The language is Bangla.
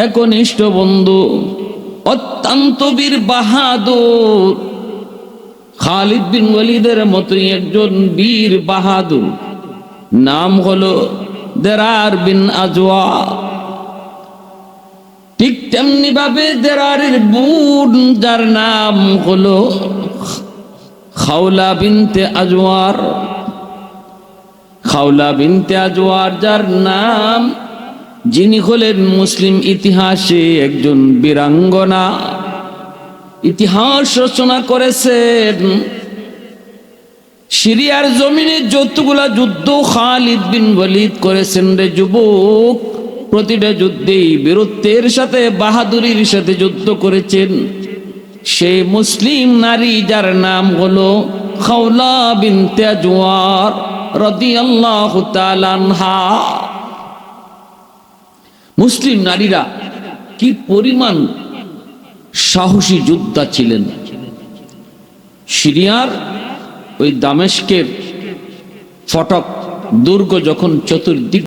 একনিষ্ঠ বন্ধু, অত্যন্ত বীর বাহাদুর। খালিদ বিন ওয়ালিদের মতোই একজন বীর বাহাদুর, নাম হলো দেরার বিন আজওয়া। ঠিক তেমনি ভাবে দেরারের বোন, যার নাম হলো খাওলা বিনতে আজওয়ার। খাওলা বিনতে আজওয়ার যার নাম, যিনি হলেন মুসলিম ইতিহাসে একজন বীরাঙ্গনা, ইতিহাস রচনা করেছেন। সিরিয়ার জমিনে যতগুলা যুদ্ধ খালিদ বিন ওয়ালিদ করেছেন রে যুবক, প্রতিটা যুদ্ধেই বীরত্বের সাথে বাহাদুরির সাথে যুদ্ধ করেছেন সেই মুসলিম নারী, যার নাম হলো খাওলা বিনতে আজওয়ার রাদিয়াল্লাহু তাআলা আনহা। মুসলিম নারীরা কি পরিমাণ সাহসী যোদ্ধা ছিলেন। সিরিয়ার ওই দামেস্কের ফটক দুর্গ যখন চতুর্দিক